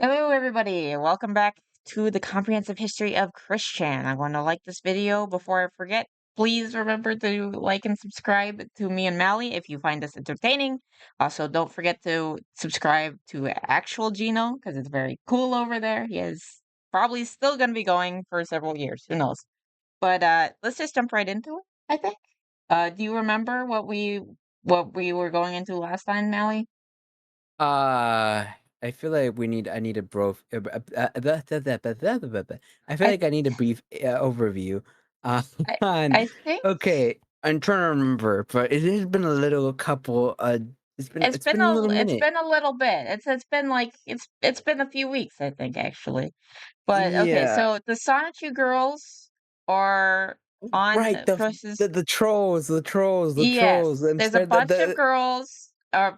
Hello, everybody. Welcome back to the Comprehensive History of Christian. I want to like this video before I forget. Please remember to like and subscribe to me and Mally if you find this entertaining. Also, don't forget to subscribe to Actual Gino because it's very cool over there. He is probably still going to be going for several years. Who knows? But let's just jump right into it, I think. Do you remember what we were going into last time, Mally? I feel like I need a I feel I like I need a brief overview. I, On, I think. okay, I'm trying to remember, but it has been it's been a little It's minute. been a little bit. It's been like it's been a few weeks, I think, actually. But okay, Yeah, so the Sonichu girls are on right. The Chris's. the, the trolls, the trolls, the trolls. Yes, I'm there's a starting bunch of girls of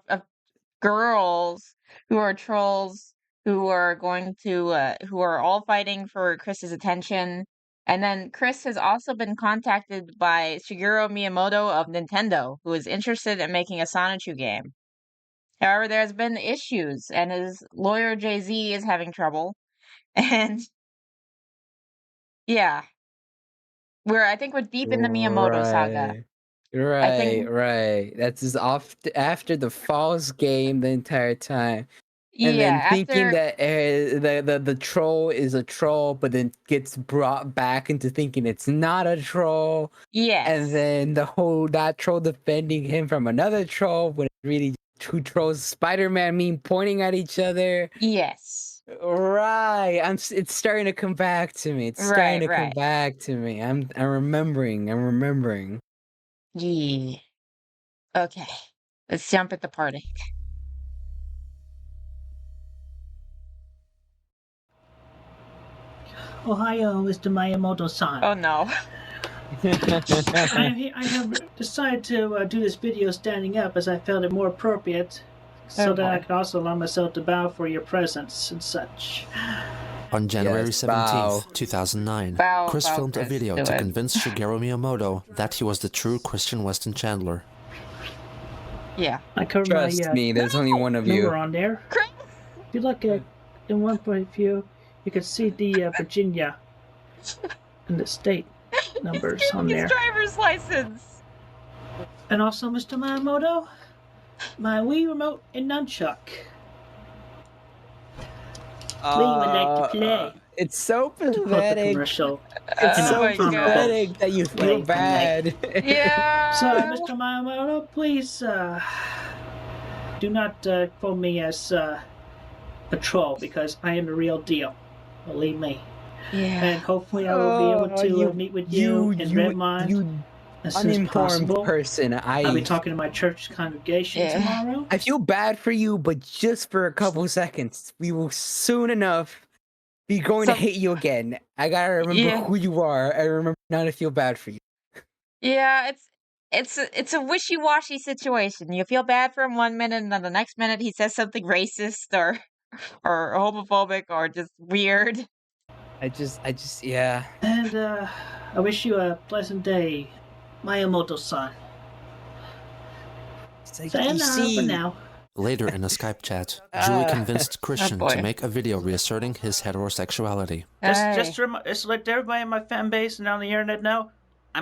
girls who are trolls who are going to who are all fighting for Chris's attention. And then Chris has also been contacted by Shigeru Miyamoto of Nintendo, who is interested in making a Sonichu game. However, there's been issues, and his lawyer Jay-Z is having trouble. And yeah, I think we're deep in the Miyamoto saga. Right. I Right, think, right. That's just off after the false game the entire time. And yeah, then thinking after, that the troll is a troll, but then gets brought back into thinking it's not a troll, and yes, then that troll defending him from another troll when it's really two trolls, Spider-Man meme pointing at each other. yes, Right, it's starting to come back to me. It's starting right, to come right. back to me. I'm remembering. I'm remembering. Yeah. Okay, let's jump at the party. Ohio, Mr. Miyamoto-san. Oh no. I have decided to do this video standing up as I felt it more appropriate, so Oh that I boy. could also allow myself to bow for your presence and such. On January Yes, 17th, bow. 2009, Chris Bow, filmed a Chris, video do to it. convince Shigeru Miyamoto that he was the true Christian Weston Chandler. Yeah. I covered Trust my me, there's only one of you. number on there. Chris! If you look at in one point of view, you can see the Virginia and the state numbers on His there. driver's license. And also, Mr. Miyamoto, my Wii remote and nunchuck. Lee would like to play. It's so To quote the pathetic. commercial. It's Oh so my God. pathetic that you feel Wait, bad. Yeah. So, Mr. Miyamoto, please do not quote me as a troll, because I am the real deal. Believe me. Yeah. And hopefully I will be able to meet with you in Redmond as soon as uninformed possible. person. I'll be talking to my church congregation tomorrow. I feel bad for you, but just for a couple seconds. We will soon enough be going to hate you again. I gotta remember who you are. I remember not to feel bad for you. Yeah, it's a wishy-washy situation. You feel bad for him one minute, and then the next minute he says something racist or homophobic or just weird. I just yeah. And I wish you a pleasant day, Miyamoto-san. Sayonara for now. Later in a Skype chat, Julie convinced Christian boy. to make a video reasserting his heterosexuality. Just to let everybody in my fan base and on the internet know, I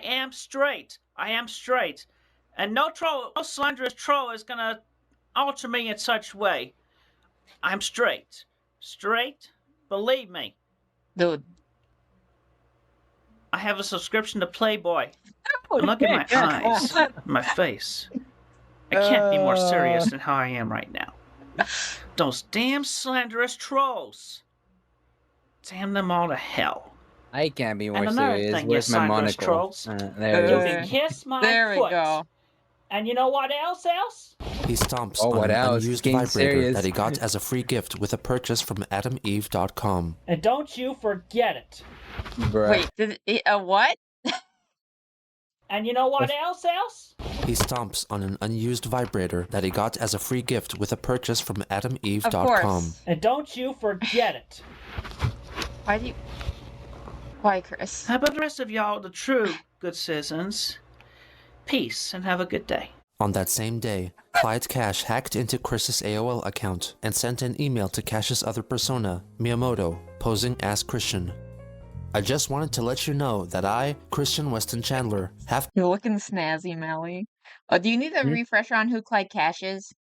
am straight. I am straight. And no slanderous troll is gonna alter me in such way. I'm straight. Straight? Believe me. Dude. I have a subscription to Playboy. Oh, And look at my eyes, my face. I can't be more serious than how I am right now. Those damn slanderous trolls. Damn them all to hell. I can't be more And another serious. thing, Where's you my slanderous monocle? trolls. There it You is. can kiss my There foot. we go. And you know what else? He stomps Oh, on what an else? unused Getting vibrator serious. that he got as a free gift with a purchase from AdamEve.com. And don't you forget it. Bruh. Wait, did what? And you know what else? He stomps on an unused vibrator that he got as a free gift with a purchase from Of AdamEve.com. course. And don't you forget it. Why, Chris? How about the rest of y'all, the true good citizens? Peace and have a good day. On that same day, Clyde Cash hacked into Chris's AOL account and sent an email to Cash's other persona, Miyamoto, posing as Christian. I just wanted to let you know that I, Christian Weston Chandler, have— You're looking snazzy, Melly. Do you need a refresher on who Clyde Cash is?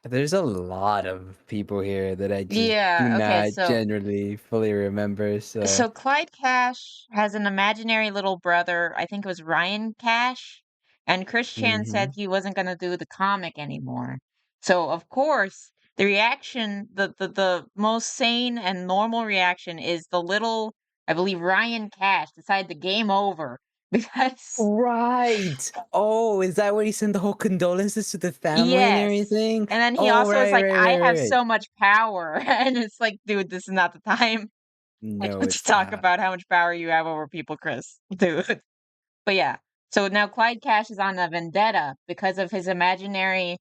There's a lot of people here that I just do Yeah, okay, not generally fully remember, so Clyde Cash has an imaginary little brother, I think it was Ryan Cash, and Chris Chan said he wasn't gonna do the comic anymore. So of course, the reaction, the most sane and normal reaction is the little, I believe Ryan Cash decided to game over because Right. Oh, is that when he sent the whole condolences to the family and yes. everything? And then he Oh, also is right, like, right, I right, have right. so much power. And it's like, dude, this is not the time No, to it's talk not. about how much power you have over people, Chris. Dude. But yeah. So now Clyde Cash is on a vendetta because of his imaginary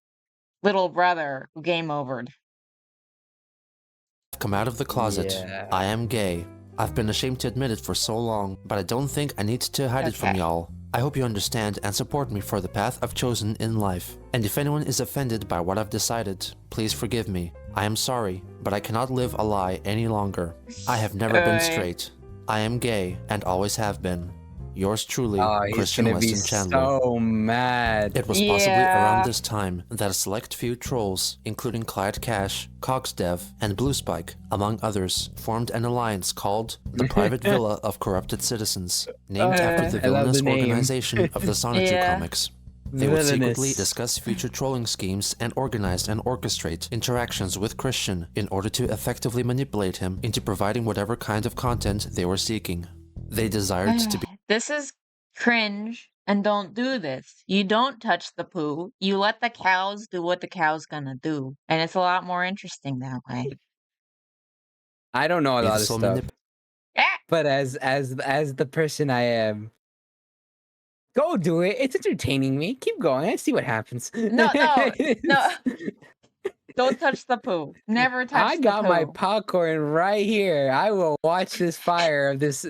little brother who game overed. come out of the closet. Yeah. I am gay. I've been ashamed to admit it for so long, but I don't think I need to hide it from Okay. y'all. I hope you understand and support me for the path I've chosen in life. And if anyone is offended by what I've decided, please forgive me. I am sorry, but I cannot live a lie any longer. I have never been straight. I am gay and always have been. Yours truly, Oh, he's Christian gonna be Weston Chandler. so mad. It was possibly around this time that a select few trolls, including Clyde Cash, CogsDev, and Blue Spike, among others, formed an alliance called the Private Villa of Corrupted Citizens, named after the villainous organization of the Sonichu comics. They would secretly discuss future trolling schemes and organize and orchestrate interactions with Christian in order to effectively manipulate him into providing whatever kind of content they were seeking. They desired to be— This is cringe, and don't do this. You don't touch the poo. You let the cows do what the cow's gonna do. And it's a lot more interesting that way. I don't know a lot of stuff. But as the person I am, go do it. It's entertaining me. Keep going. I see what happens. No. Don't touch the poo. Never touch the poo. I got my popcorn right here. I will watch this fire of this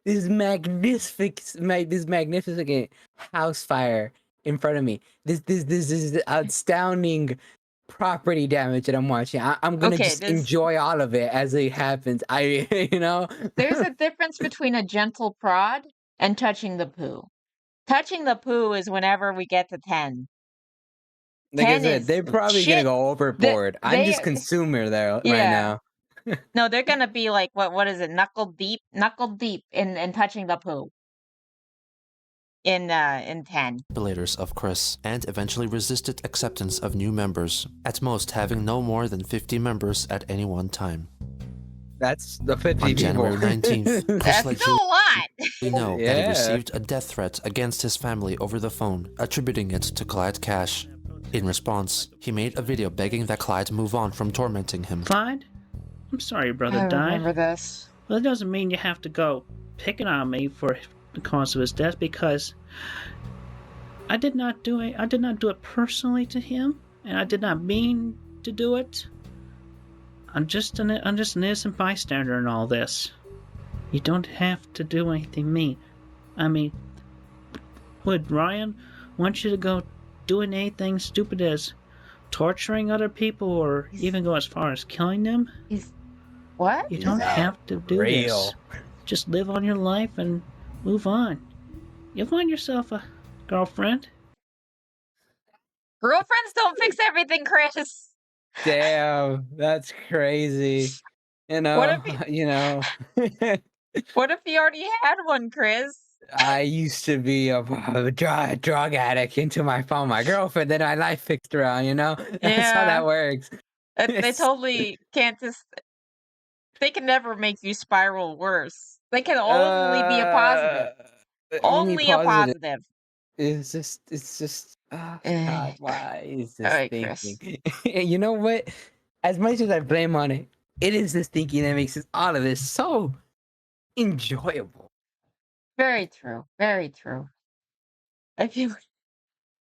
magnificent house fire in front of me. This is astounding property damage that I'm watching. I'm gonna just enjoy all of it as it happens. There's a difference between a gentle prod and touching the poo. Touching the poo is whenever we get to 10. Like I said, they're probably gonna go overboard. I'm just consumer there right now. No, they're gonna be like, what is it, knuckle deep in touching the poo. In 10. Manipulators of Chris, and eventually resisted acceptance of new members, at most having no more than 50 members at any one time. That's the 50 On people. January 19th, Chris That's still a lot! We know that he received a death threat against his family over the phone, attributing it to Clyde Cash. In response, he made a video begging that Clyde move on from tormenting him. Clyde, I'm sorry your brother died. I remember this. Well, it doesn't mean you have to go picking on me for the cause of his death, because I did not do it personally to him, and I did not mean to do it. I'm just an innocent bystander in all this. You don't have to do anything mean. I mean, would Ryan want you to go doing anything stupid as torturing other people or even go as far as killing them? What? You don't have to do this. Just live on your life and move on. You'll find yourself a girlfriend. Girlfriends don't fix everything, Chris. Damn, that's crazy. What if he already had one, Chris? I used to be a drug addict until I found my girlfriend, then my life fixed around, That's how that works. They totally can't just... They can never make you spiral worse. They can only be a positive. Only a positive. It's just, oh God, why is this thinking? Chris. You know what? As much as I blame on it, it is this thinking that makes all of this so enjoyable. Very true. Very true. I feel...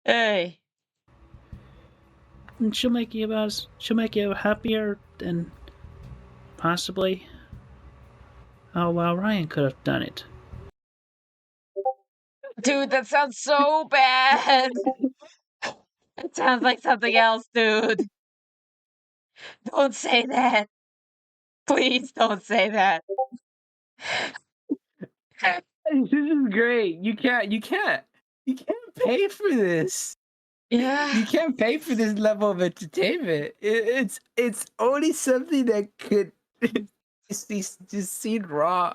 Hey. And she'll make you happier than possibly how well Ryan could have done it. Dude, that sounds so bad. It sounds like something else, dude. Don't say that. Please don't say that. This is great. You can't pay for this. Yeah. You can't pay for this level of entertainment. It's only something that could just seen raw.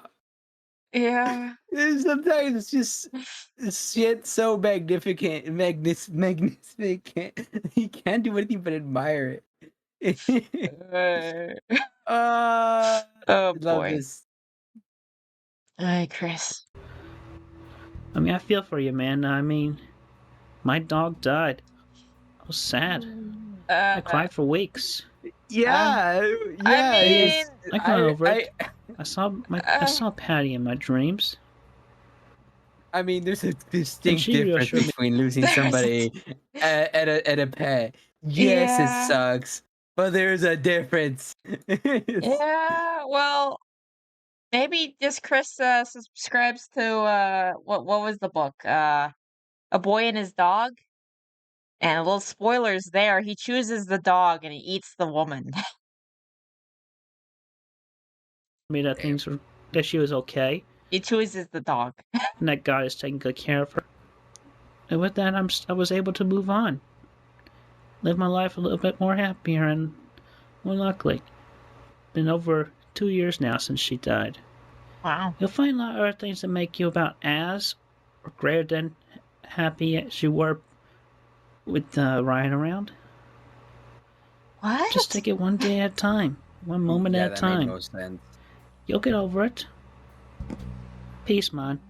Yeah. Sometimes it's just shit so magnificent. You can't do anything but admire it. Oh I love boy. this. Hi, Chris. I mean, I feel for you, man. I mean, my dog died. I was sad. I cried for weeks. Yeah, I mean, I got over it. I saw Patty in my dreams. I mean, there's a distinct difference between losing somebody and a pet. Yes, Yeah. it sucks, but there's a difference. Yeah, well, maybe just Chris subscribes to what was the book? A Boy and His Dog. And a little spoilers there, he chooses the dog and he eats the woman. Me that she was okay. He chooses the dog. And that God is taking good care of her. And with that, I was able to move on. Live my life a little bit more happier and more luckily. Been over 2 years now since she died. Wow. You'll find a lot of other things that make you about as or greater than happy as you were with Ryan around. What? Just take it one day at a time. One moment at a time. Made no sense. You'll get over it. Peace, man.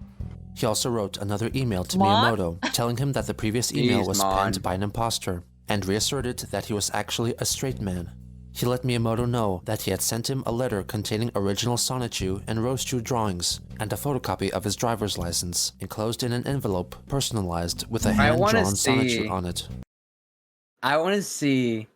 He also wrote another email to Mom? Miyamoto, telling him that the previous email was penned by an imposter, and reasserted that he was actually a straight man. He let Miyamoto know that he had sent him a letter containing original Sonichu and Rosechu drawings, and a photocopy of his driver's license, enclosed in an envelope personalized with a hand-drawn Sonichu on it. I want to see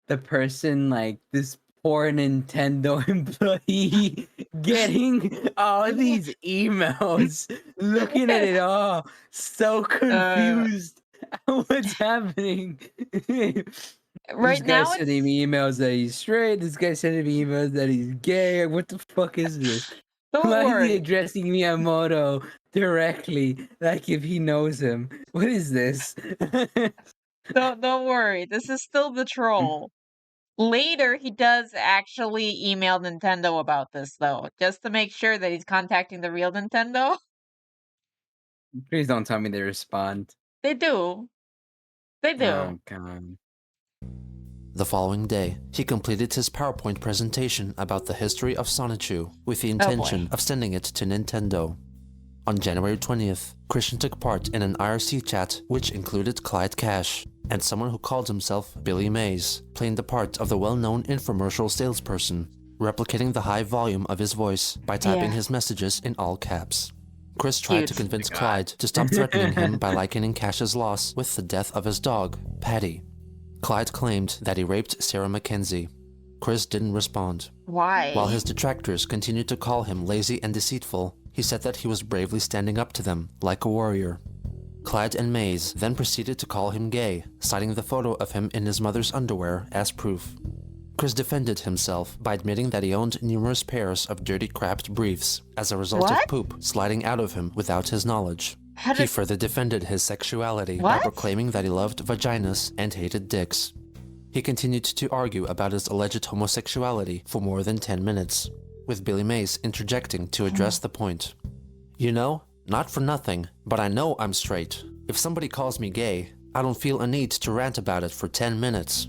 the person, like, this poor Nintendo employee getting all these emails, looking at it all, so confused what's happening. Right this guy now sending me emails that he's straight, this guy sending me emails that he's gay. What the fuck is this? Why is he addressing Miyamoto directly, like if he knows him? What is this? Don't worry, this is still the troll. Later, he does actually email Nintendo about this, though, just to make sure that he's contacting the real Nintendo. Please don't tell me they respond. They do. They do. Oh, God. The following day, he completed his PowerPoint presentation about the history of Sonichu with the intention of sending it to Nintendo. On January 20th, Christian took part in an IRC chat which included Clyde Cash and someone who called himself Billy Mays, playing the part of the well-known infomercial salesperson, replicating the high volume of his voice by typing his messages in all caps. Chris tried to convince Clyde to stop threatening him by likening Cash's loss with the death of his dog, Patty. Clyde claimed that he raped Sarah Mackenzie. Chris didn't respond. Why? While his detractors continued to call him lazy and deceitful, he said that he was bravely standing up to them, like a warrior. Clyde and Mays then proceeded to call him gay, citing the photo of him in his mother's underwear as proof. Chris defended himself by admitting that he owned numerous pairs of dirty crapped briefs as a result of poop sliding out of him without his knowledge. He further defended his sexuality by proclaiming that he loved vaginas and hated dicks. He continued to argue about his alleged homosexuality for more than 10 minutes, with Billy Mays interjecting to address the point. You know, not for nothing, but I know I'm straight. If somebody calls me gay, I don't feel a need to rant about it for 10 minutes.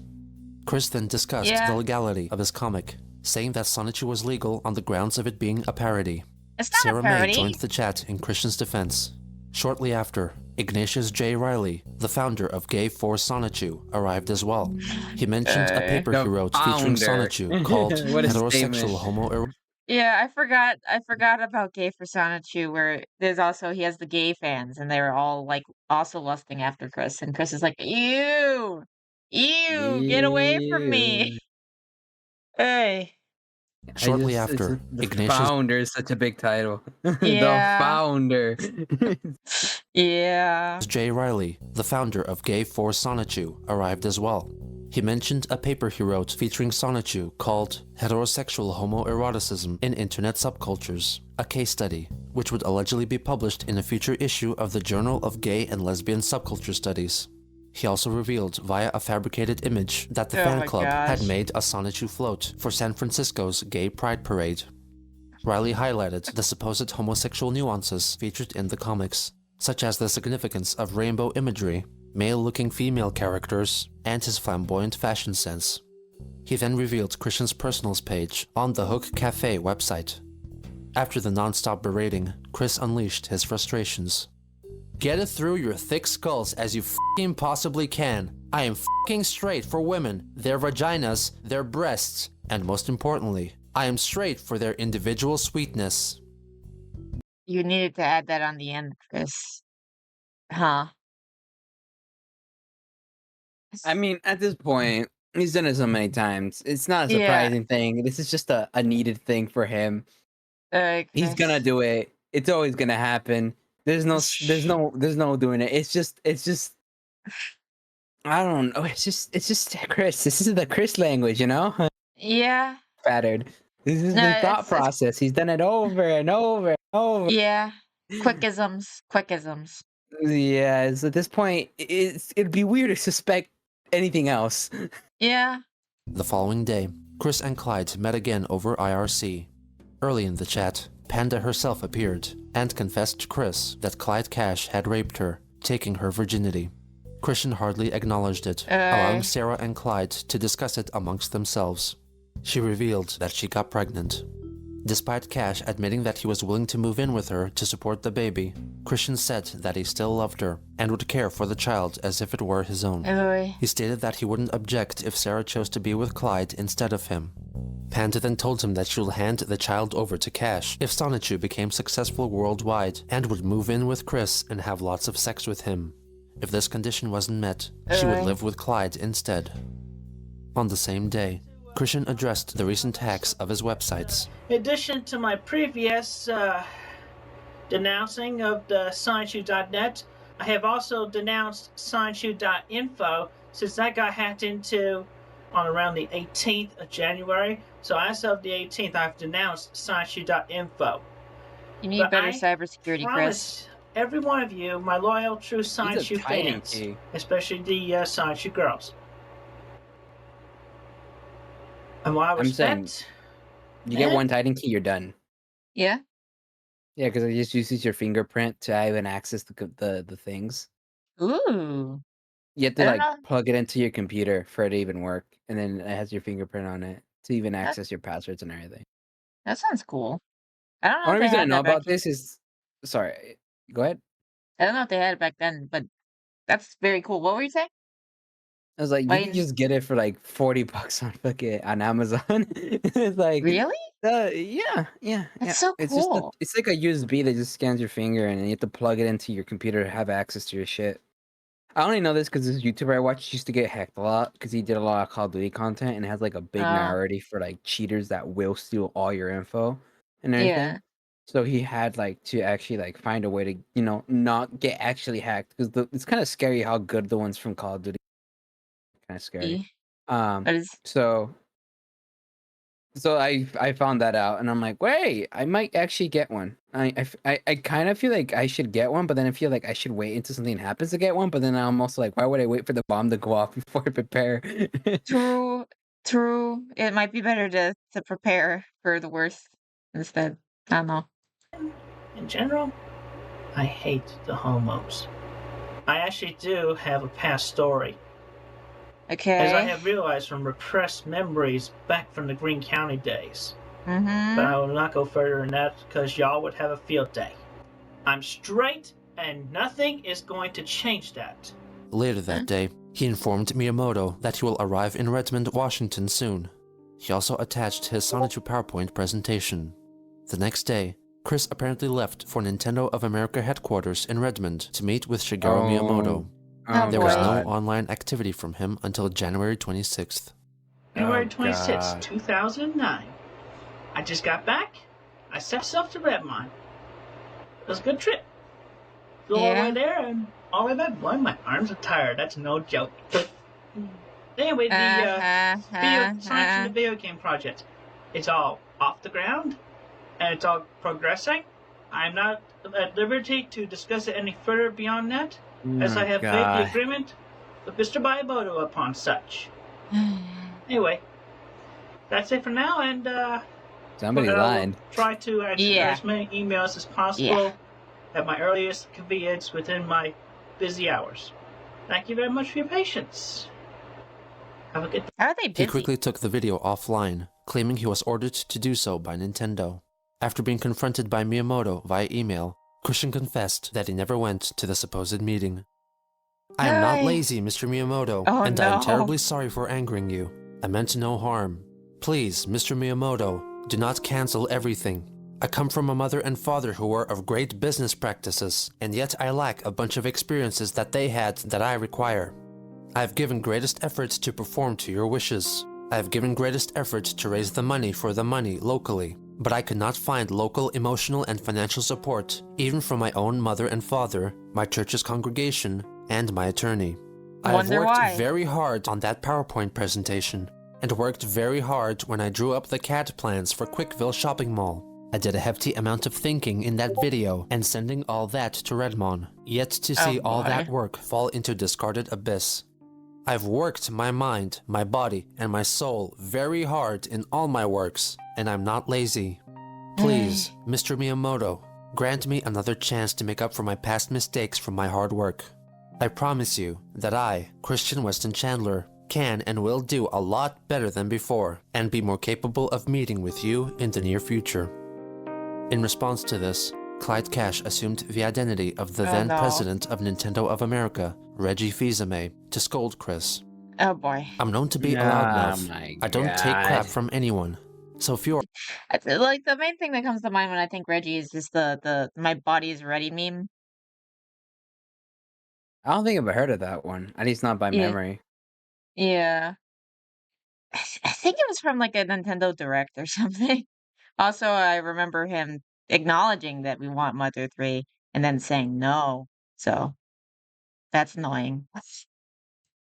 Chris then discussed the legality of his comic, saying that Sonichu was legal on the grounds of it being a parody. Sarah May joined the chat in Christian's defense. Shortly after, Ignatius J. Riley, the founder of Gay for Sonichu, arrived as well. He mentioned a paper he wrote featuring Sonichu called Heterosexual Homo. Yeah, I forgot about Gay for Sonichu, where there's also, he has the gay fans, and they're all, like, also lusting after Chris, and Chris is like, ew, get away from me. Hey. Shortly after, the Ignatius founder is such a big title. Yeah. The founder. Yeah. J. Riley, the founder of Gay Force Sonichu, arrived as well. He mentioned a paper he wrote featuring Sonichu called Heterosexual Homoeroticism in Internet Subcultures, a case study, which would allegedly be published in a future issue of the Journal of Gay and Lesbian Subculture Studies. He also revealed via a fabricated image that the fan club had made a Sonichu float for San Francisco's Gay Pride Parade. Riley highlighted the supposed homosexual nuances featured in the comics, such as the significance of rainbow imagery, male-looking female characters, and his flamboyant fashion sense. He then revealed Christian's personals page on the Hook Cafe website. After the non-stop berating, Chris unleashed his frustrations. Get it through your thick skulls as you f***ing possibly can. I am f***ing straight for women, their vaginas, their breasts, and most importantly, I am straight for their individual sweetness. You needed to add that on the end, Chris. Huh? I mean, at this point, he's done it so many times. It's not a surprising thing. This is just a needed thing for him. He's gonna do it. It's always gonna happen. There's no doing it. It's just I don't know. It's just Chris. This is the Chris language, you know? Yeah. Pattern. This is the thought process. He's done it over and over and over. Yeah. Quickisms. Yeah, so at this point, it'd be weird to suspect anything else. Yeah. The following day, Chris and Clyde met again over IRC. Early in the chat, Panda herself appeared and confessed to Chris that Clyde Cash had raped her, taking her virginity. Christian hardly acknowledged it, allowing Sarah and Clyde to discuss it amongst themselves. She revealed that she got pregnant. Despite Cash admitting that he was willing to move in with her to support the baby, Christian said that he still loved her and would care for the child as if it were his own. He stated that he wouldn't object if Sarah chose to be with Clyde instead of him. Panda then told him that she will hand the child over to Cash if Sonichu became successful worldwide and would move in with Chris and have lots of sex with him. If this condition wasn't met, she would live with Clyde instead. On the same day, Christian addressed the recent hacks of his websites. In addition to my previous denouncing of the Sonichu.net, I have also denounced Sonichu.info since that got hacked into on around the 18th of January. So as of the 18th, I've denounced Sonichu.info. You need better cybersecurity, Chris. Every one of you, my loyal, true Sonichu fans, especially the Sonichu girls. And while I respect, you get one Titan key, you're done. Yeah. Yeah, because it just uses your fingerprint to even access the things. Ooh. You have to plug it into your computer for it to even work, and then it has your fingerprint on it to even access your passwords and everything. That sounds cool. I don't know. Only reason I know about this is, sorry, go ahead. I don't know if they had it back then, but that's very cool. What were you saying? I was like, you can just get it for like $40 on Amazon. It's like, really? Yeah. That's so cool. It's like a USB that just scans your finger, and then you have to plug it into your computer to have access to your shit. I only know this because this YouTuber I watched used to get hacked a lot because he did a lot of Call of Duty content and has like a big minority for like cheaters that will steal all your info and everything. Yeah. So he had like to actually like find a way to not get actually hacked because it's kind of scary how good the ones from Call of Duty. Kind of scary. So I found that out and I'm like, wait, I might actually get one. I kind of feel like I should get one, but then I feel like I should wait until something happens to get one. But then I'm also like, why would I wait for the bomb to go off before I prepare? True. It might be better to prepare for the worst instead. I don't know. In general, I hate the homos. I actually do have a past story. Okay. As I have realized from repressed memories back from the Greene County days. Mm-hmm. But I will not go further than that because y'all would have a field day. I'm straight and nothing is going to change that. Later that day, he informed Miyamoto that he will arrive in Redmond, Washington soon. He also attached his Sonichu PowerPoint presentation. The next day, Chris apparently left for Nintendo of America headquarters in Redmond to meet with Shigeru Miyamoto. There was no online activity from him until January 26th. January 26th, 2009. I just got back. I set myself to Redmond. It was a good trip. Flew all the way there and all the way back. Boy, my arms are tired. That's no joke. Anyway, the science and the video game project. It's all off the ground, and it's all progressing. I'm not at liberty to discuss it any further beyond that, as I have made the agreement with Mr. Miyamoto upon such. Anyway, that's it for now, and somebody lied. Try to answer as many emails as possible at my earliest convenience within my busy hours. Thank you very much for your patience. Have a good day. How are they busy? He quickly took the video offline, claiming he was ordered to do so by Nintendo. After being confronted by Miyamoto via email, Christian confessed that he never went to the supposed meeting. I am not lazy, Mr. Miyamoto, and I am terribly sorry for angering you. I meant no harm. Please, Mr. Miyamoto, do not cancel everything. I come from a mother and father who were of great business practices, and yet I lack a bunch of experiences that they had that I require. I have given greatest effort to perform to your wishes. I have given greatest effort to raise the money for the money locally, but I could not find local emotional and financial support, even from my own mother and father, my church's congregation, and my attorney. I have worked very hard on that PowerPoint presentation, and worked very hard when I drew up the CAD plans for Quickville Shopping Mall. I did a hefty amount of thinking in that video and sending all that to Redmond, yet to see all that work fall into discarded abyss. I've worked my mind, my body, and my soul very hard in all my works, and I'm not lazy. Please, Mr. Miyamoto, grant me another chance to make up for my past mistakes from my hard work. I promise you that I, Christian Weston Chandler, can and will do a lot better than before, and be more capable of meeting with you in the near future. In response to this, Clyde Cash assumed the identity of the then president of Nintendo of America, Reggie Fils-Aimé, to scold Chris. Oh boy. I'm known to be a loudmouth. I don't take crap from anyone. So if you're like, the main thing that comes to mind when I think Reggie is just the my body is ready meme. I don't think I've heard of that one. At least not by memory. Yeah. I think it was from like a Nintendo Direct or something. Also, I remember him acknowledging that we want Mother 3 and then saying no. So that's annoying.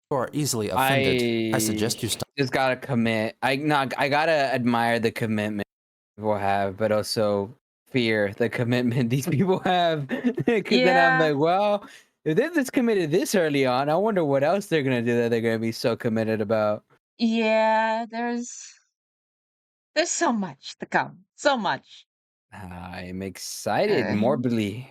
You are easily offended. I suggest you stop. Just gotta commit. I gotta admire the commitment people have, but also fear the commitment these people have. Because then I'm like, well, if they're just committed this early on, I wonder what else they're gonna do that they're gonna be so committed about. Yeah, there's so much to come. So much. I'm excited, morbidly.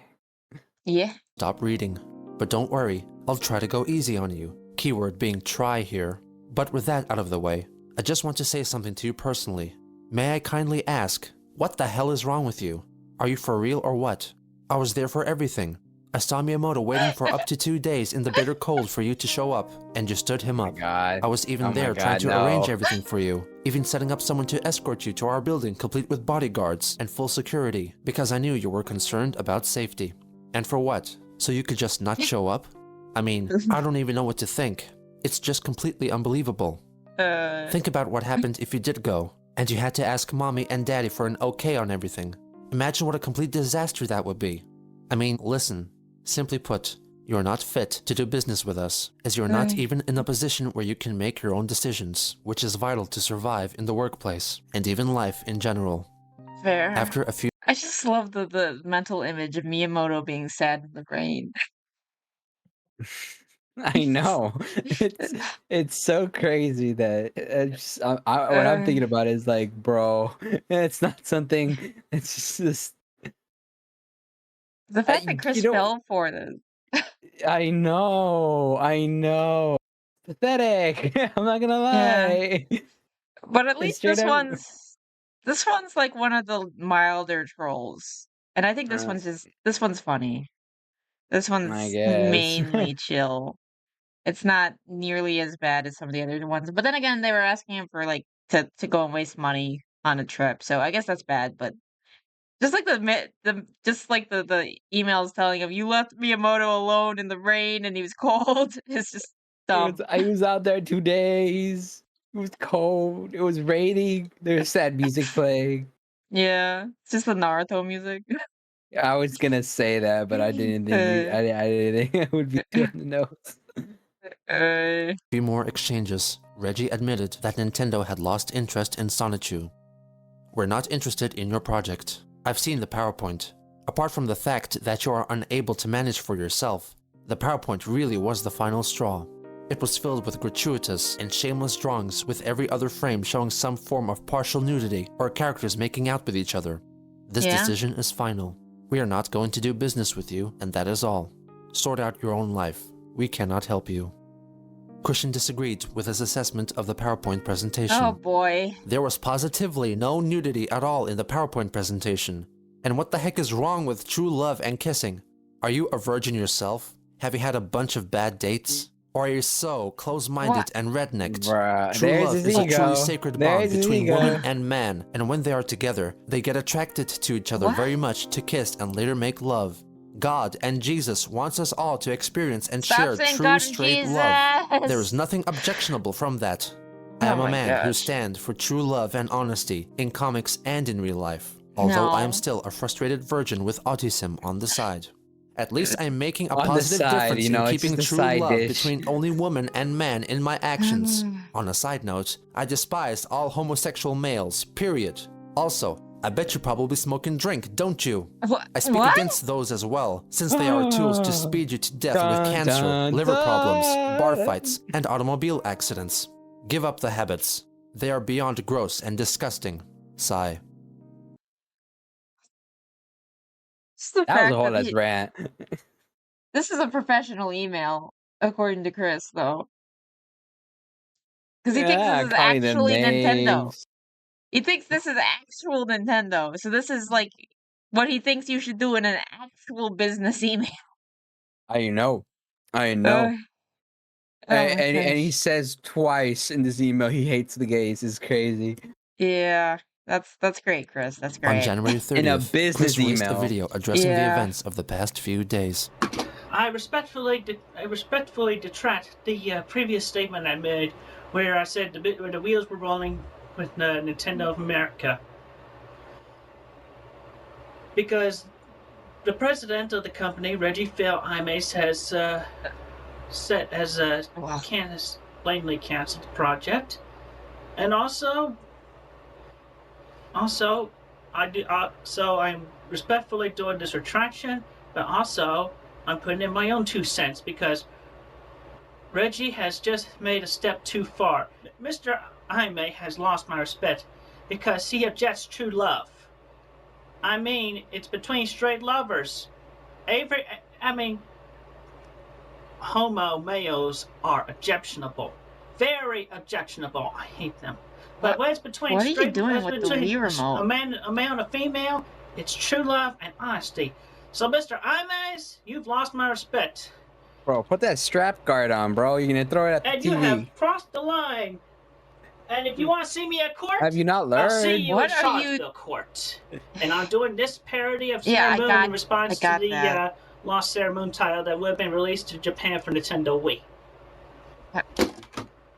Yeah. Stop reading. But don't worry, I'll try to go easy on you. Keyword being try here. But with that out of the way, I just want to say something to you personally. May I kindly ask, what the hell is wrong with you? Are you for real or what? I was there for everything. I saw Miyamoto waiting for up to 2 days in the bitter cold for you to show up, and you stood him up. I was even there trying to arrange everything for you, even setting up someone to escort you to our building complete with bodyguards and full security, because I knew you were concerned about safety. And for what? So you could just not show up? I mean, I don't even know what to think. It's just completely unbelievable. Think about what happened if you did go, and you had to ask mommy and daddy for an okay on everything. Imagine what a complete disaster that would be. I mean, listen. Simply put, you are not fit to do business with us, as you are not even in a position where you can make your own decisions, which is vital to survive in the workplace, and even life in general. Fair. After a few... I just love the mental image of Miyamoto being sad in the rain. I know. It's so crazy that what I'm thinking about is like, bro, it's not something. It's just the fact that Chris fell for this. I know. Pathetic. I'm not gonna lie. Yeah. But at least this one's like one of the milder trolls, and I think this one's funny. This one's mainly chill. It's not nearly as bad as some of the other ones. But then again, they were asking him for like to go and waste money on a trip, so I guess that's bad. But just like the emails telling him you left Miyamoto alone in the rain and he was cold. It's just dumb. I was out there 2 days. It was cold. It was raining. There's sad music playing. Yeah, it's just the Naruto music. I was gonna say that, but I didn't think I didn't think it would be too on the nose. A few more exchanges. Reggie admitted that Nintendo had lost interest in Sonichu. We're not interested in your project. I've seen the PowerPoint. Apart from the fact that you are unable to manage for yourself, the PowerPoint really was the final straw. It was filled with gratuitous and shameless drawings with every other frame showing some form of partial nudity or characters making out with each other. This decision is final. We are not going to do business with you, and that is all. Sort out your own life. We cannot help you. Christian disagreed with his assessment of the PowerPoint presentation. Oh boy. There was positively no nudity at all in the PowerPoint presentation. And what the heck is wrong with true love and kissing? Are you a virgin yourself? Have you had a bunch of bad dates? Or are you so close-minded and rednecked? True love is a truly sacred bond between woman and man, and when they are together, they get attracted to each other very much to kiss and later make love. God and Jesus wants us all to experience and share true straight love. There is nothing objectionable from that. I am a man who stands for true love and honesty in comics and in real life, although I am still a frustrated virgin with autism on the side. At least I'm making a positive difference in keeping true love between only woman and man in my actions. On a side note, I despise all homosexual males, period. Also, I bet you probably smoke and drink, don't you? I speak against those as well, since they are tools to speed you to death with cancer, liver problems, bar fights, and automobile accidents. Give up the habits. They are beyond gross and disgusting. Sigh. That was a whole ass rant. This is a professional email, according to Chris, though. Because he thinks this is actually Nintendo. He thinks this is actual Nintendo. So this is like what he thinks you should do in an actual business email. I know. And he says twice in this email he hates the gays. It's crazy. Yeah. That's great, Chris. That's great. On January 30th, in a business Chris released a video addressing the events of the past few days. I respectfully detract the previous statement I made, where I said the wheels were rolling with Nintendo of America, because the president of the company, Reggie Fils-Aimé, has plainly canceled the project, and also I'm respectfully doing this retraction, but also I'm putting in my own 2 cents because Reggie has just made a step too far. Mr. Aimé has lost my respect because he objects true love. I mean, it's between straight lovers. Homo males are objectionable. Very objectionable. I hate them. But when it's between what are you doing with the Wii remote? a male and a female, it's true love and honesty. So, Mr. Aimé, you've lost my respect. Bro, put that strap guard on, bro. You're gonna throw it at the TV. And you have crossed the line. And if you want to see me at court, have you not learned? I'll see you at Charlottesville court. And I'm doing this parody of Sailor Moon in response to the Lost Sailor Moon title that would have been released to Japan for Nintendo Wii.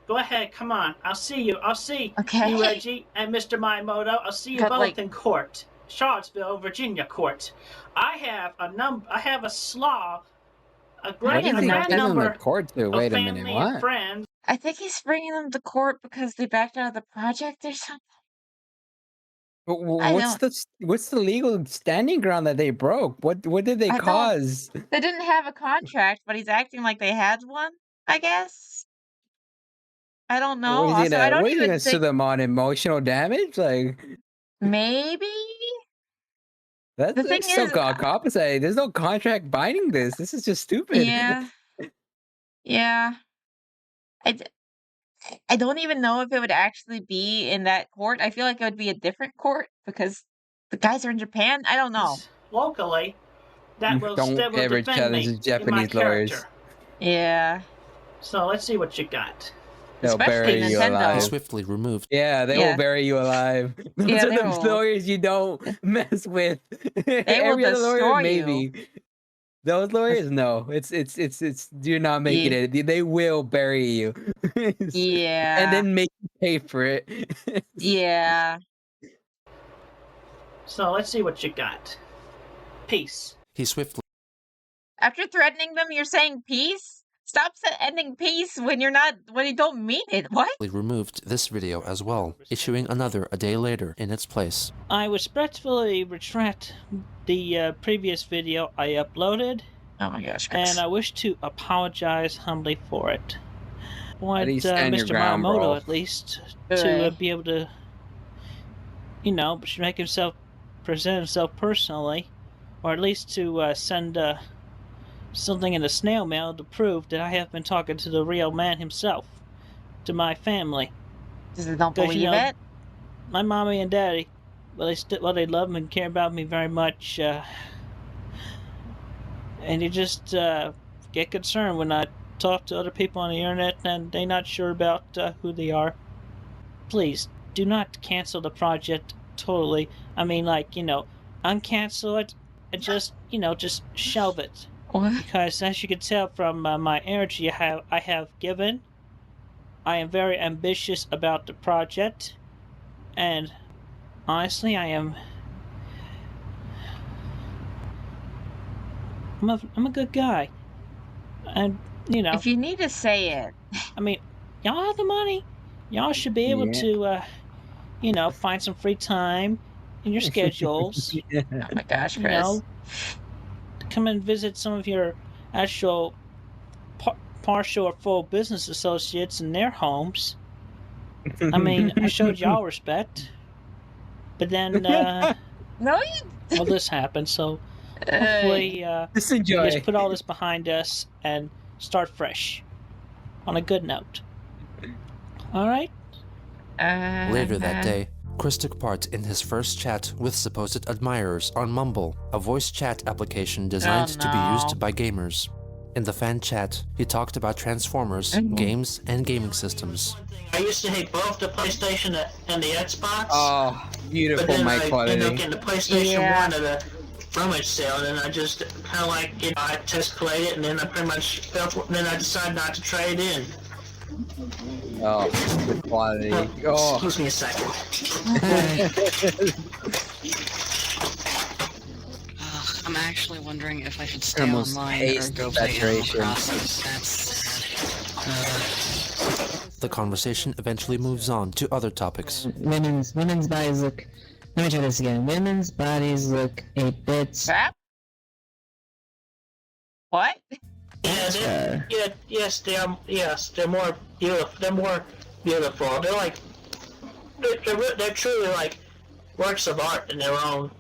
Go ahead, come on. I'll see you. I'll see you, Reggie, and Mr. Miyamoto. I'll see you both in court. Charlottesville, Virginia court. I have a great number of family and friends. I think he's bringing them to court because they backed out of the project or something. What's the legal standing ground that they broke? What did they cause? They didn't have a contract, but he's acting like they had one, I guess. I don't know. What are you gonna sue them on emotional damage? Like maybe. That's so called compensating. There's no contract binding this. This is just stupid. Yeah. Yeah. I don't even know if it would actually be in that court. I feel like it would be a different court because the guys are in Japan. I don't know. Locally, that will ever challenge the Japanese lawyers. Yeah. So let's see what you got. They'll bury you alive. Swiftly removed. Yeah, they will bury you alive. Those are the lawyers you don't mess with. Every other lawyer, maybe. Those lawyers, no. It's do not make it. They will bury you. Yeah. And then make you pay for it. Yeah. So let's see what you got. Peace. He swiftly After threatening them, you're saying peace? Stop ending peace when you don't mean it. What? removed this video as well, issuing another a day later in its place. I respectfully retract the previous video I uploaded. Oh my gosh, Chris. And I wish to apologize humbly for it. I want Mr. Miyamoto at least to be able to, make present himself personally, or at least to send something in the snail mail to prove that I have been talking to the real man himself, to my family. Don't believe it? My mommy and daddy, they love me and care about me very much, and they just get concerned when I talk to other people on the internet and they're not sure about who they are. Please, do not cancel the project totally. I mean, uncancel it and just shelve it. What? Because as you can tell from my energy I have given, I am very ambitious about the project, and honestly, I'm a good guy, and if you need to say it, I mean, y'all have the money, y'all should be able to find some free time in your schedules. Oh my gosh, Chris. Come and visit some of your actual partial or full business associates in their homes. I mean, I showed y'all respect, but then well, this happened, so hopefully just enjoy. We just put all this behind us and start fresh on a good note. All right. Later that day, Chris took part in his first chat with supposed admirers on Mumble, a voice chat application designed to be used by gamers. In the fan chat, he talked about Transformers, games, and gaming systems. I used to hate both the PlayStation and the Xbox. Oh, beautiful mic quality. But then I ended up getting the PlayStation 1 at a rummage sale, and I just kind of I test played it, and then I pretty much then I decided not to trade in. Oh, good quality. Oh. Excuse me a second. I'm actually wondering if I should stay online or go play Animal Crossing. The conversation eventually moves on to other topics. Women's bodies look. Let me try this again. Women's bodies look a bit. What? Yes, they are. Yes, they're more beautiful. They're more beautiful. They're they're truly works of art in their own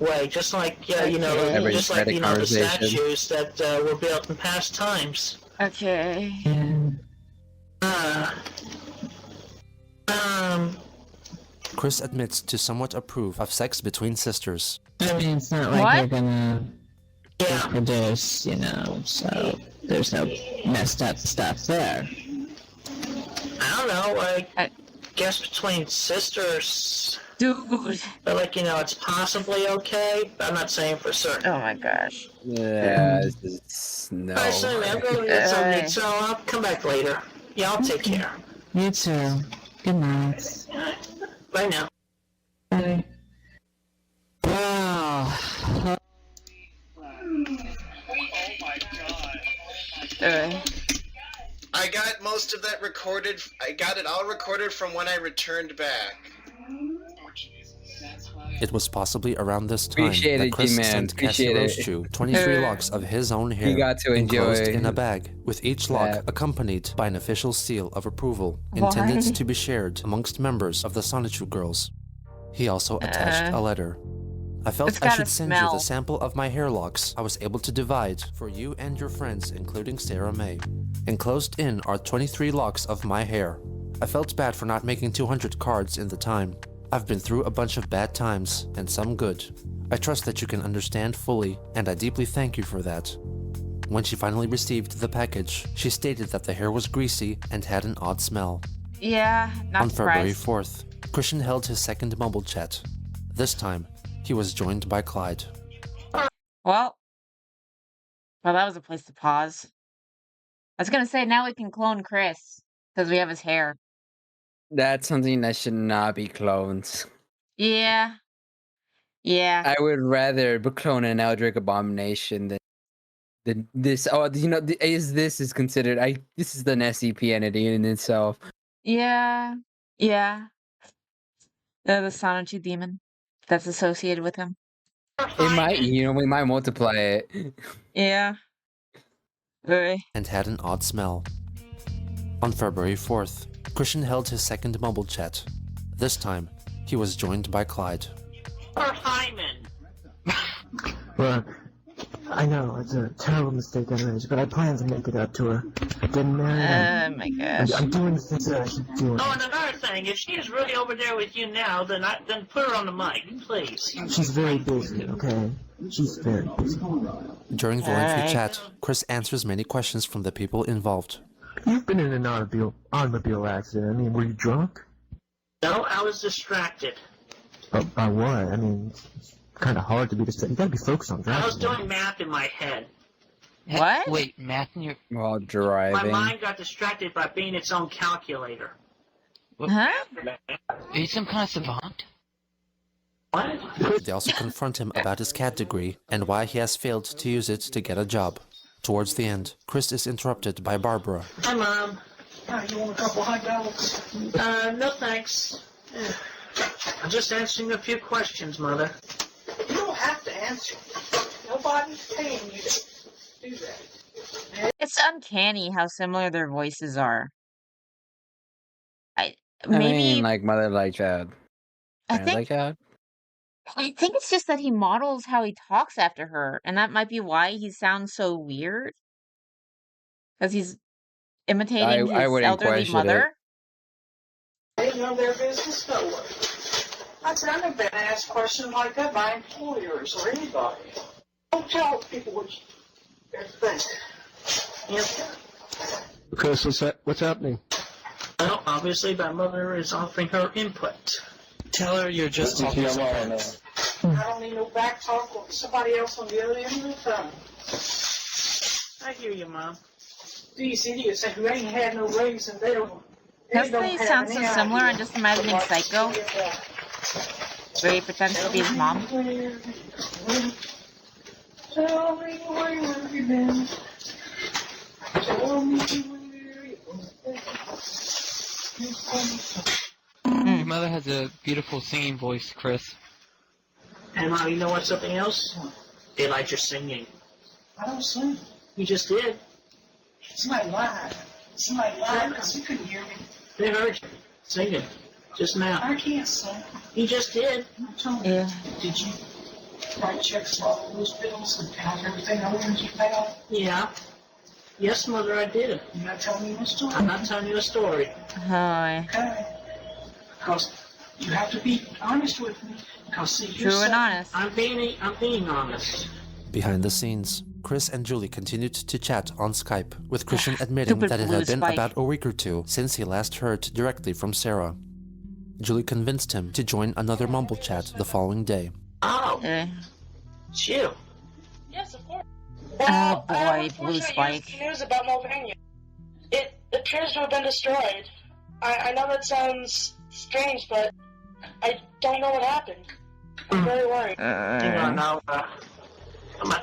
way. Just like just like the statues that were built in past times. Okay. Chris admits to somewhat approve of sex between sisters. I mean, it's not like they're gonna reproduce, so there's no messed up stuff there. I don't know, I guess between sisters... Dude. But it's possibly okay, but I'm not saying for certain. Oh my gosh. Yeah, no. Alright, so anyway, I'm going to get something, so I'll come back later. Yeah, I'll take care. You too. Good night. Bye now. Bye. Wow. I got most of that recorded. I got it all recorded from when I returned back. It was possibly around this time Appreciate that it, Chris G-Man. sent Cassie Appreciate it. Rochew 23 locks of his own hair, He got to enclosed enjoy in a bag, with each lock that. accompanied by an official seal of approval, Why? intended to be shared amongst members of the Sonichu girls. He also attached a letter. I felt It's I gotta should send you smell. the sample of my hair locks I was able to divide for you and your friends, including Sarah May. Enclosed in are 23 locks of my hair. I felt bad for not making 200 cards in the time. I've been through a bunch of bad times, and some good. I trust that you can understand fully, and I deeply thank you for that. When she finally received the package, she stated that the hair was greasy and had an odd smell. Yeah, not On February surprised. 4th, Christian held his second Mumble chat. This time, he was joined by Clyde. Well, that was a place to pause. I was gonna say, now we can clone Chris, because we have his hair. That's something that should not be cloned. Yeah. Yeah. I would rather clone an Eldritch Abomination than this. Oh, you know, this is considered? This is an SCP entity in itself. Yeah. Yeah. The Sonatu demon that's associated with him. It might, you know, we might multiply it. Yeah. And had an odd smell. On February 4th, Christian held his second Mumble chat. This time, he was joined by Clyde. Hyman! Look, I know, it's a terrible mistake I made, but I plan to make it up to her. Getting married. Oh my gosh. I'm doing the things that I should do. Oh, and another thing, if she is really over there with you now, then put her on the mic, please. She's very busy, okay? She's very busy. During the lengthy chat, Chris answers many questions from the people involved. You've been in an automobile accident. I mean, were you drunk? No, I was distracted. By what? I mean, it's kind of hard to be distracted. You gotta be focused on driving. I was doing math in my head. What? Wait, math in your... While My driving. mind got distracted by being its own calculator. Huh? Are you some kind of savant? What? They also confront him about his CAD degree and why he has failed to use it to get a job. Towards the end, Chris is interrupted by Barbara. Hi, Mom. You want a couple hot dogs? No thanks. I'm just answering a few questions, Mother. You don't have to answer. Nobody's paying you to do that. It's uncanny how similar their voices are. I mean, like mother, like child. I think it's just that he models how he talks after her, and that might be why he sounds so weird. Because he's imitating his elderly mother. They know their business nowhere. I said, I've never been asked a question like that by employers or anybody. Don't tell people what they're thinking. Yes. Chris, what's happening? Well, obviously my mother is offering her input. Tell her you're just talking to friends. I don't need no back talk with somebody else on the other end of the phone. I hear you, Mom. These idiots who ain't had no raise and they don't. Doesn't he sound so similar? I'm just imagining Psycho. Where he pretends to be his mom. Tell me where you been. Tell me where you Your mother has a beautiful singing voice, Chris. And Mom, you know what? Something else? They like your singing. I don't sing. You just did. Somebody lied. Somebody lied because you couldn't hear me. They heard you singing just now. I can't sing. You just did. Yeah. Did you write checks for all those bills and count everything over and keep that on? Yeah. Yes, Mother, I did. You're not telling me a story. I'm not telling you a story. Hi. Okay. Because you have to be honest with me. Because see, True and honest. I'm being honest. Behind the scenes, Chris and Julie continued to chat on Skype, with Christian admitting that it had been about a week or two since he last heard directly from Sarah. Julie convinced him to join another Mumble chat the following day. Oh, it's you. Yes, of course. Oh boy, Blue Spike. News about Mulvania. It appears to have been destroyed. I know that sounds strange, but I don't know what happened. I'm very worried. Hang on,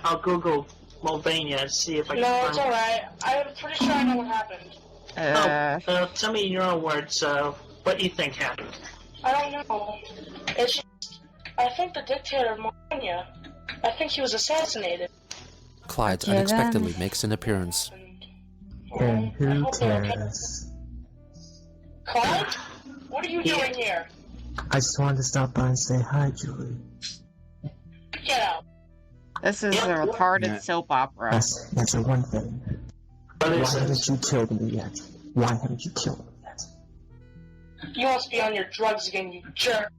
I'll Google Mulvania and see if I can No, find it's alright. I'm pretty sure I know what happened. Tell me in your own words, what you think happened. I don't know. It's just, I think the dictator of Mulvania, I think he was assassinated. Clyde unexpectedly makes an appearance. And who cares? Clyde? What are you doing here? I just wanted to stop by and say hi, Julie. Get out. This is a retarded soap opera. That's the one thing. Why haven't you killed me yet? Why haven't you killed me yet? You must be on your drugs again, you jerk.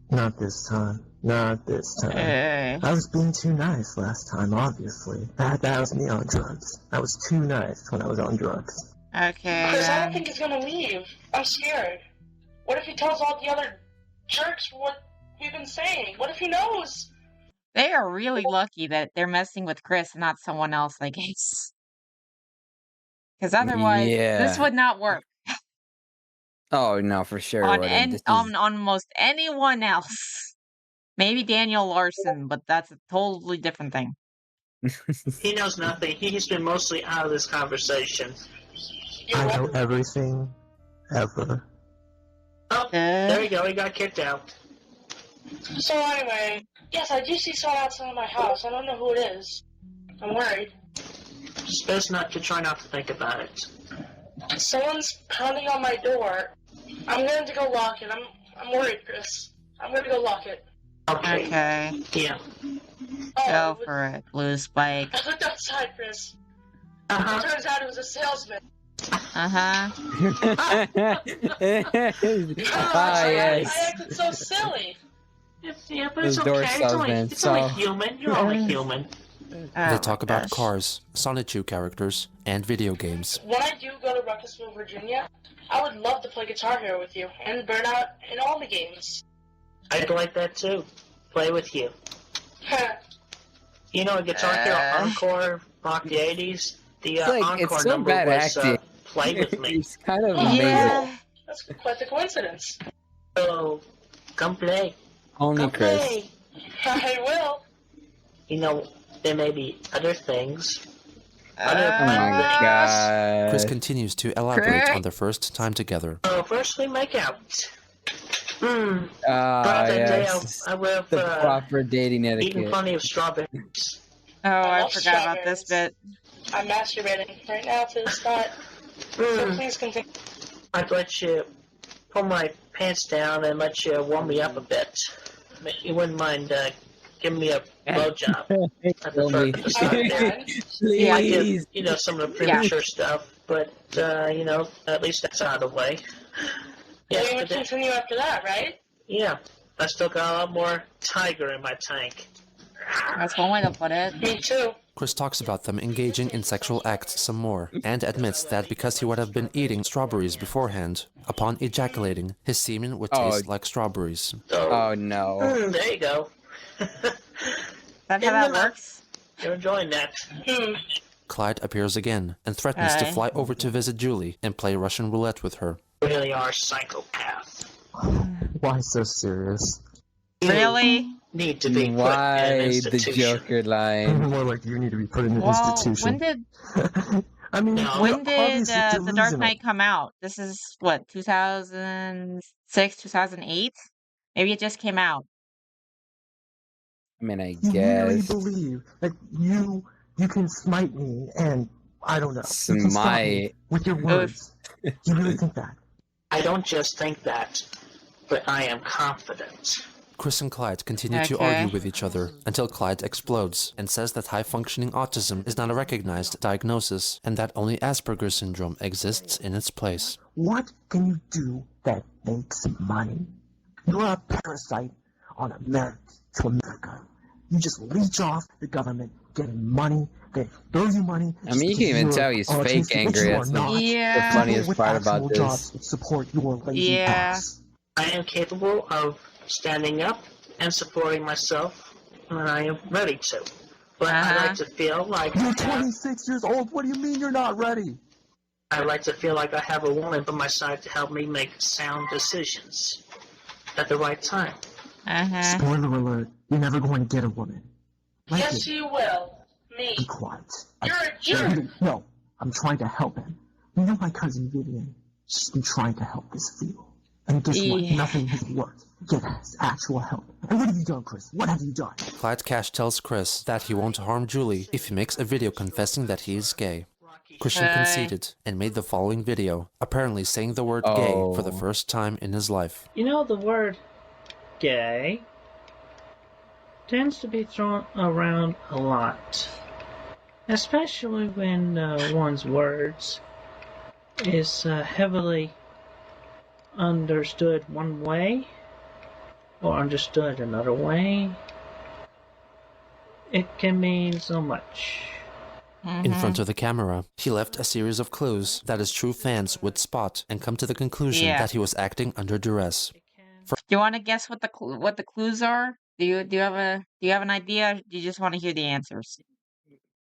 Not this time. Not this time. I was being too nice last time, obviously. That was me on drugs. I was too nice when I was on drugs. Okay. Because I don't think he's gonna leave. I'm scared. What if he tells all the other jerks what we've been saying? What if he knows? They are really lucky that they're messing with Chris and not someone else like Ace. Because otherwise, this would not work. Oh no, for sure. On almost anyone else. Maybe Daniel Larson, but that's a totally different thing. He knows nothing. He's been mostly out of this conversation. I know everything, ever. Oh, there you go. He got kicked out. So anyway, yes, I do see someone outside of my house. I don't know who it is. I'm worried. It's best not to try not to think about it. Someone's pounding on my door. I'm going to go lock it. I'm worried, Chris. I'm going to go lock it. Okay. Yeah. Go for it, Blue Spike. I looked outside, Chris. It turns out it was a salesman. Uh-huh. Yes. I acted so silly. Yeah, but it's okay. It's only human. You're only human. They talk about cars, Sonichu characters, and video games. When I do go to Ruckusville, Virginia, I would love to play Guitar Hero with you and Burnout in all the games. I'd like that too. Play with you. You know, Guitar Hero Encore, rock the 80s. The Encore so number was Play With Me. It's kind of amazing. Yeah, that's quite the coincidence. So, come play. Only come Chris. Play. I will. You know, there may be other things. Oh my god. Chris continues to elaborate on their first time together. So first we make out. Yes. I would have the proper dating etiquette. eaten plenty of strawberries. Oh, I forgot about this bit. I'm masturbating right now to this thought. So please continue. I'd let you pull my pants down and let you warm me up a bit. You wouldn't mind giving me a blowjob. I prefer to start there. Please. I did, you know, some of the premature stuff, but, you know, at least that's out of the way. Yeah, you would continue after that, right? Yeah. I still got a lot more tiger in my tank. That's one way to put it. Me too. Chris talks about them engaging in sexual acts some more, and admits that because he would have been eating strawberries beforehand, upon ejaculating, his semen would taste like strawberries. Oh no. There you go. That's how that works? You're enjoying that. Clyde appears again, and threatens to fly over to visit Julie and play Russian roulette with her. You really are a psychopath. Why so serious? Really? Need to be put in an Why the institution. Joker line? More like you need to be put in an Well, institution. when did I mean, when did obviously The Dark delusional. Knight come out? This is what, 2006, 2008? Maybe it just came out. I mean, I You really guess. believe that you can smite me and I don't know. You can stop me Smite. with your words. You really think that? I don't just think that, but I am confident. Chris and Clyde continue to argue with each other until Clyde explodes and says that high-functioning autism is not a recognized diagnosis and that only Asperger's syndrome exists in its place. What can you do that makes money? You're a parasite on America to America. You just leech off the government, getting money. They throw you money. I mean, you can even tell he's fake angry. That's the funniest part about this. Jobs support your lazy ass. I am capable of standing up and supporting myself when I am ready to. But I like to feel like You're 26 years old. What do you mean you're not ready? I like to feel like I have a woman by my side to help me make sound decisions at the right time. Spoiler alert, you're never going to get a woman. Like Yes, you will. Me. Be quiet. You're a jerk. No, I'm trying to help him. You know my cousin Vivian? She's been trying to help this field. And guess what? Nothing has worked. Get us actual help. And what have you done, Chris? What have you done? Clyde Cash tells Chris that he won't harm Julie if he makes a video confessing that he is gay. Christian conceded and made the following video, apparently saying the word gay for the first time in his life. You know, the word gay tends to be thrown around a lot, especially when one's words is heavily understood one way or understood another way. It can mean so much. In front of the camera, he left a series of clues that his true fans would spot and come to the conclusion that he was acting under duress. Do you want to guess what the clues are? Do you have an idea? Or do you just want to hear the answers?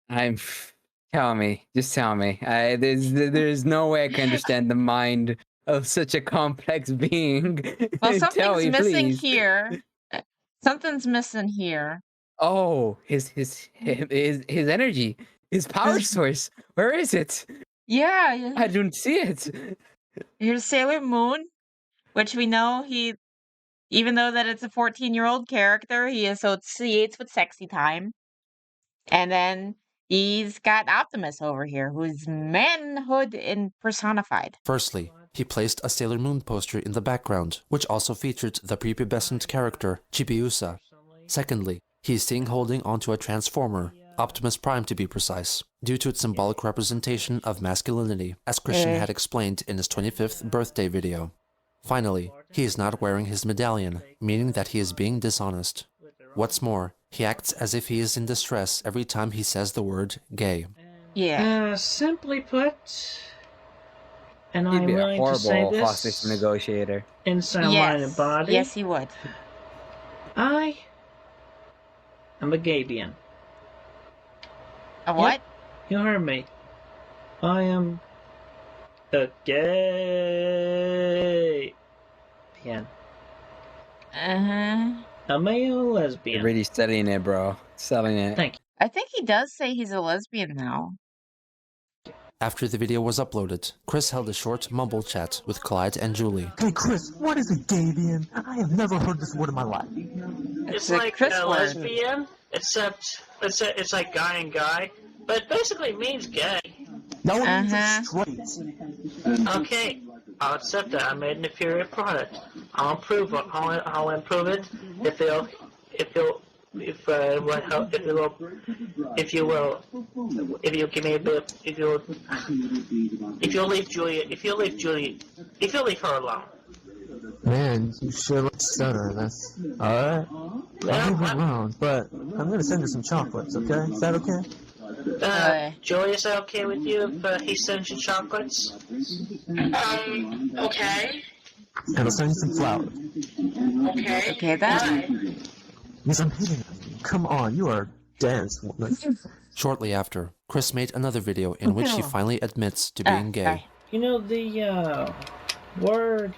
Tell me. Just tell me. There's no way I can understand the mind of such a complex being. Well, something's missing here. Something's missing here. Oh, his energy, his power source. Where is it? Yeah. I don't see it. Here's Sailor Moon, which we know even though that it's a 14-year-old character, he associates with sexy time. And then he's got Optimus over here, who's manhood personified. Firstly, he placed a Sailor Moon poster in the background, which also featured the prepubescent character Chibiusa. Secondly, he is seen holding onto a transformer, Optimus Prime to be precise, due to its symbolic representation of masculinity, as Christian had explained in his 25th birthday video. Finally, he is not wearing his medallion, meaning that he is being dishonest. What's more, he acts as if he is in distress every time he says the word gay. Yeah. Simply put, and He'd I'm be a willing to say horrible this hostage negotiator. in sound, mind, and body. Yes, he would. I am a Gabian. A what? Yep, you heard me. I am a gay. A male lesbian. You're really studying it, bro. Selling it. Thank you. I think he does say he's a lesbian now. After the video was uploaded, Chris held a short Mumble chat with Clyde and Julie. Hey Chris, what is a Gabian? I have never heard this word in my life. It's like a lesbian, except it's like guy and guy, but basically means gay. No, it means straight. Okay, I'll accept that. I made an inferior product. I'll improve it. I'll improve it if you give me a bit, if you leave her alone. Man, you sure look stutter. That's alright. I'll leave it alone, but I'm gonna send you some chocolates, okay? Is that okay? Joey, is that okay with you if he sends you chocolates? Okay. And I'll send you some flowers. Okay. Okay, then. Yes, I'm hitting on you. Come on, you are a dance woman. Shortly after, Chris made another video in which he finally admits to being gay. You know, the word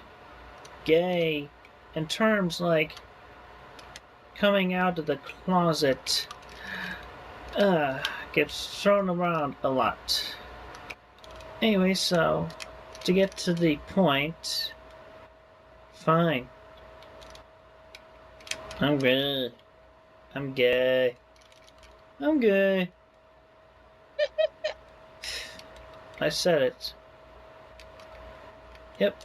gay, in terms like coming out of the closet, gets thrown around a lot. Anyway, so, to get to the point, fine. I'm gay. I'm gay. I'm gay. I said it. Yep.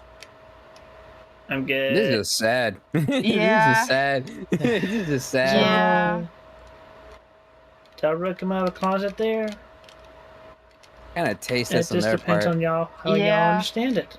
I'm gay. This is sad. Yeah. This is sad. This is sad. Yeah. Did I rip him out of the closet there? Kind of tasteless It on just their depends part. on y'all, how y'all understand it.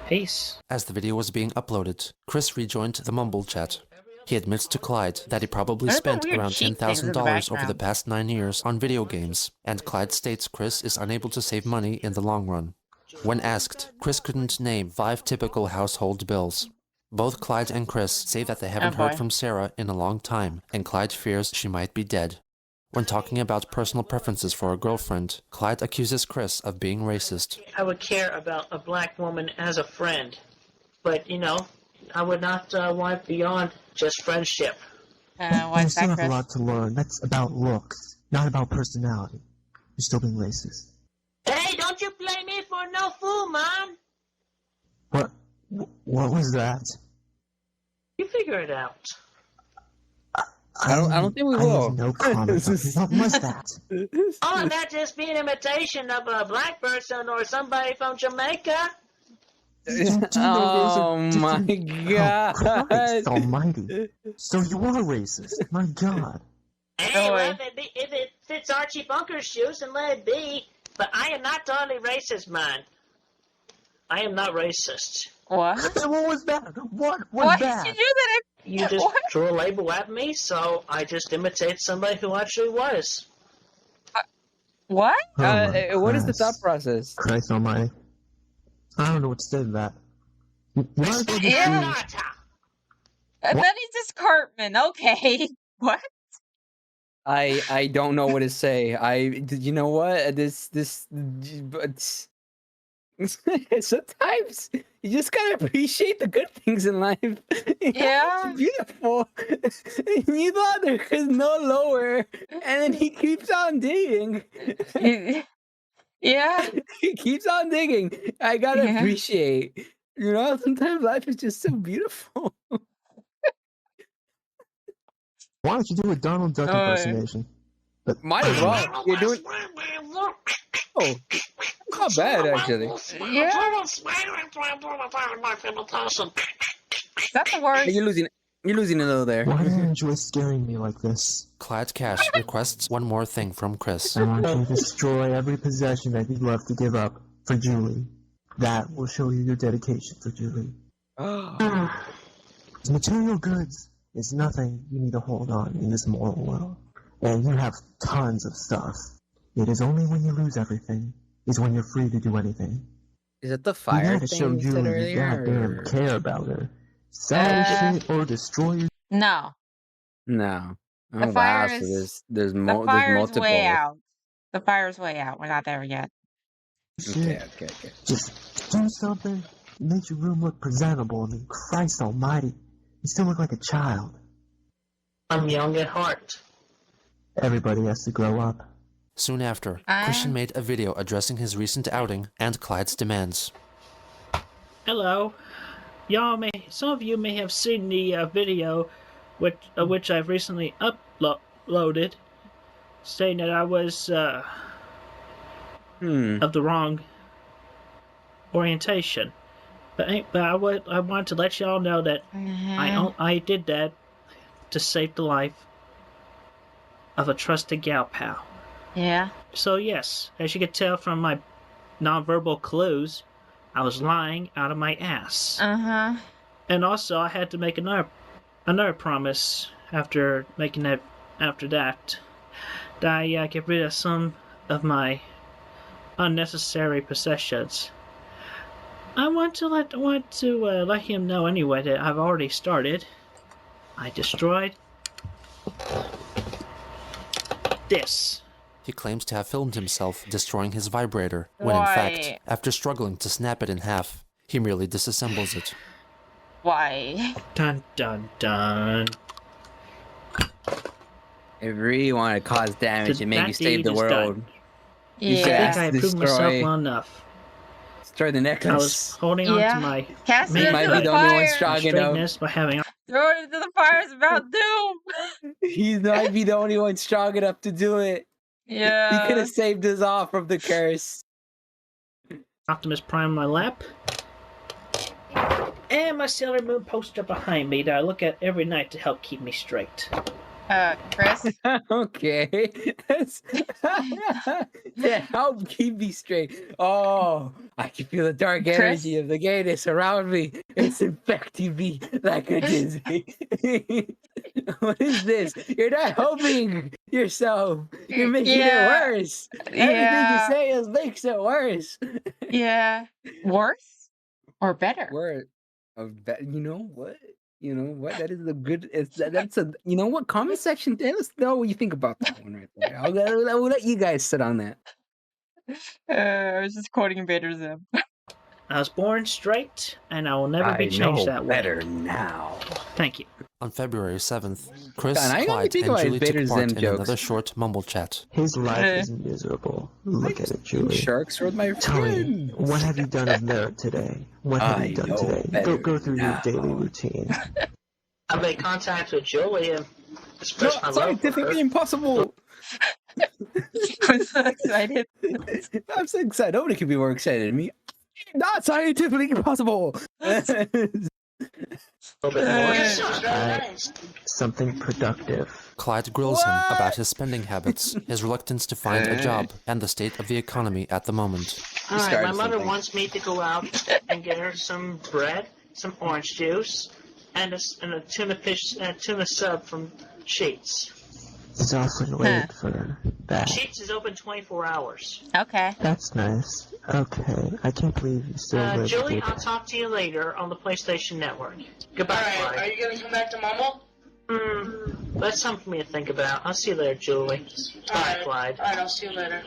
Peace. As the video was being uploaded, Chris rejoined the Mumble chat. He admits to Clyde that he probably There's spent some weird around cheap things in the $10,000 over the background. past 9 years on video games, and Clyde states Chris is unable to save money in the long run. When asked, Chris couldn't name 5 typical household bills. Both Clyde and Chris say that they haven't heard from Sarah in a long time, and Clyde fears she might be dead. When talking about personal preferences for a girlfriend, Clyde accuses Chris of being racist. I would care about a black woman as a friend, but, you know, I would not want beyond just friendship. Why You is still that, have a Chris? lot to learn. That's about looks, not about personality. You're still being racist. Hey, don't you blame me for no fool, man! What was that? You figure it out. I don't think we will. I have no comment. What was that? Oh, that just be an imitation of a black person or somebody from Jamaica. Oh my god! Oh, Christ almighty. So you are racist. My god. Hey, well, if it fits Archie Bunker's shoes, then let it be. But I am not totally racist, man. I am not racist. What? What was that? What was Why that? did you do that? You just threw a label at me, so I just imitate somebody who actually was. What? What is the thought process? Christ almighty. I don't know what to say to that. Yeah. And then he's just Cartman. Okay. What? I don't know what to say. You know what? This Sometimes you just gotta appreciate the good things in life. Yeah. It's beautiful. You thought there was no lower, and then he keeps on digging. Yeah. He keeps on digging. I gotta appreciate. You know, sometimes life is just so beautiful. Why don't you do a Donald Duck impersonation? But might as well. You're doing. Oh, not bad actually. Yeah. Is that the word? You're losing a little there. Why do you enjoy scaring me like this? Clyde Cash requests one more thing from Chris. I want you to destroy every possession that you'd love to give up for Julie. That will show you your dedication for Julie. Material goods is nothing you need to hold on in this moral world. And you have tons of stuff. It is only when you lose everything is when you're free to do anything. Is it the fire you gotta thing show you said Julie you earlier? goddamn care about her. Sell shit or destroy your... No. No. The Oh, fire wow. is... So there's multiple. way out. The fire's way out. We're not there yet. Okay. Just do something. Make your room look presentable. I mean, Christ almighty. You still look like a child. I'm young at heart. Everybody has to grow up. Soon after, Christian made a video addressing his recent outing and Clyde's demands. Hello. Some of you may have seen the video which I've recently uploaded, saying that I was of the wrong orientation. But I want to let y'all know that I did that to save the life of a trusted gal pal. Yeah. So yes, as you could tell from my nonverbal clues, I was lying out of my ass. And also, I had to make another promise after that I get rid of some of my unnecessary possessions. I want to let him know anyway that I've already started. I destroyed this. He claims to have filmed himself destroying his vibrator, when in fact, after struggling to snap it in half, he merely disassembles it. Why? Dun dun dun. If you really want to cause damage and maybe save the world, you should ask I proved myself well enough. Destroy the necklace. I was holding on to my... He might be the only one strong enough. By having... Throw it into the fire, it's about doom! He might be the only one strong enough to do it. Yeah. He could have saved us all from the curse. Optimus Prime in my lap. And my Sailor Moon poster behind me that I look at every night to help keep me straight. Chris? Okay. Yeah, help keep me straight. Oh, I can feel the dark energy of the gayness around me. It's infecting me like a disease. What is this? You're not helping yourself. You're making it worse. Everything you say makes it worse. Yeah. Worse? Or better? Worse. You know what? You know what? That is a good. That's a. You know what? Comment section. Let us know what you think about that one right there. I'll let you guys sit on that. I was just quoting Invader Zim. I was born straight, and I will never be changed that way. Better now. Thank you. On February 7th, Chris, God, Clyde, and Julie took part in another short Mumble chat. His life is miserable. Look at it, Julie. Sharks were my Tell me, what have you done of merit today? What have you done today? Go through your daily routine. I made contact with Julie and expressed my love for her. Scientifically impossible. I'm so excited. I'm so excited. Nobody could be more excited than me. Not scientifically impossible. Something productive. Clyde grills him about his spending habits, his reluctance to find a job, and the state of the economy at the moment. Alright, my mother wants me to go out and get her some bread, some orange juice, and a tuna sub from Sheets. It's awfully late for that. Sheets is open 24 hours. Okay. That's nice. Okay, I can't believe you still live. Julie, I'll talk to you later on the PlayStation Network. Goodbye, Clyde. Are you gonna come back to Mumble? That's something for me to think about. I'll see you later, Julie. Bye, Clyde. Alright, I'll see you later.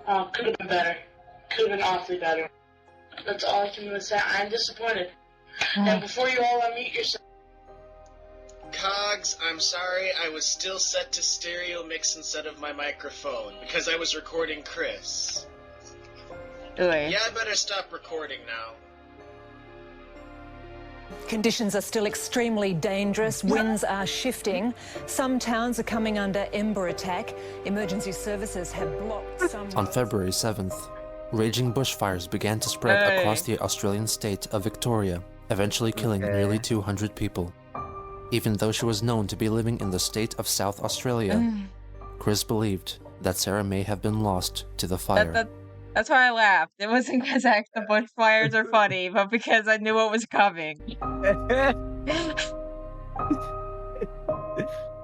Could have been better. Could have been awfully better. That's all I can really say. I'm disappointed. And before you all unmute yourself. Cogs, I'm sorry, I was still set to stereo mix instead of my microphone, because I was recording Chris. Really? Yeah, I better stop recording now. Conditions are still extremely dangerous. Winds are shifting. Some towns are coming under ember attack. Emergency services have blocked some... On February 7th, raging bushfires began to spread across the Australian state of Victoria, eventually killing nearly 200 people. Even though she was known to be living in the state of South Australia, Chris believed that Sarah may have been lost to the fire. That's why I laughed. It wasn't because the bushfires are funny, but because I knew what was coming.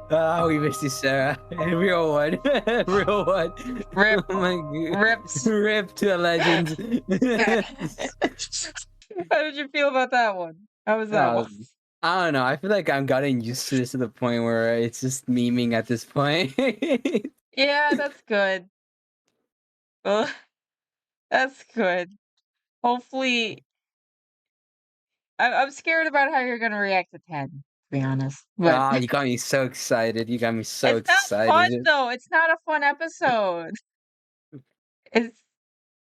Oh, we missed you, Sarah. Real one. Real one. Rip. Oh my God. Rips. Rip to a legend. How did you feel about that one? How was that one? I don't know. I feel like I'm getting used to this to the point where it's just memeing at this point. Yeah, that's good. Well, that's good. Hopefully, I'm scared about how you're gonna react to 10. To be honest. But you got me so excited. You got me so it's excited. not fun though. It's not a fun episode. It's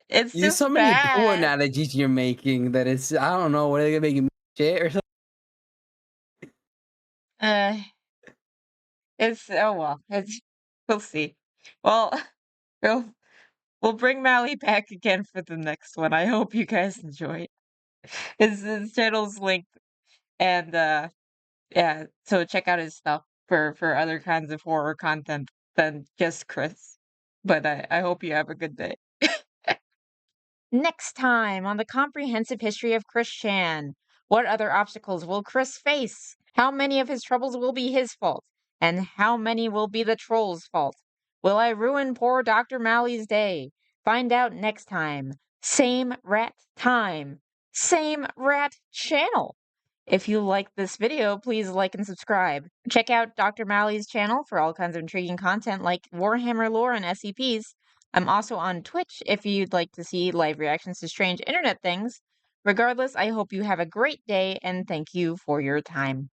There's just so many bad. cool analogies you're making that it's, I don't know, what are they gonna make you shit or something? We'll see. Well, we'll bring Mally back again for the next one. I hope you guys enjoyed. His channel's linked, and yeah, so check out his stuff for other kinds of horror content than just Chris. But I hope you have a good day. Next time on the Comprehensive History of Chris Chan, what other obstacles will Chris face? How many of his troubles will be his fault? And how many will be the troll's fault? Will I ruin poor Dr. Mally's day? Find out next time. Same rat time. Same rat channel. If you like this video, please like and subscribe. Check out Dr. Mally's channel for all kinds of intriguing content like Warhammer lore and SCPs. I'm also on Twitch if you'd like to see live reactions to strange internet things. Regardless, I hope you have a great day and thank you for your time.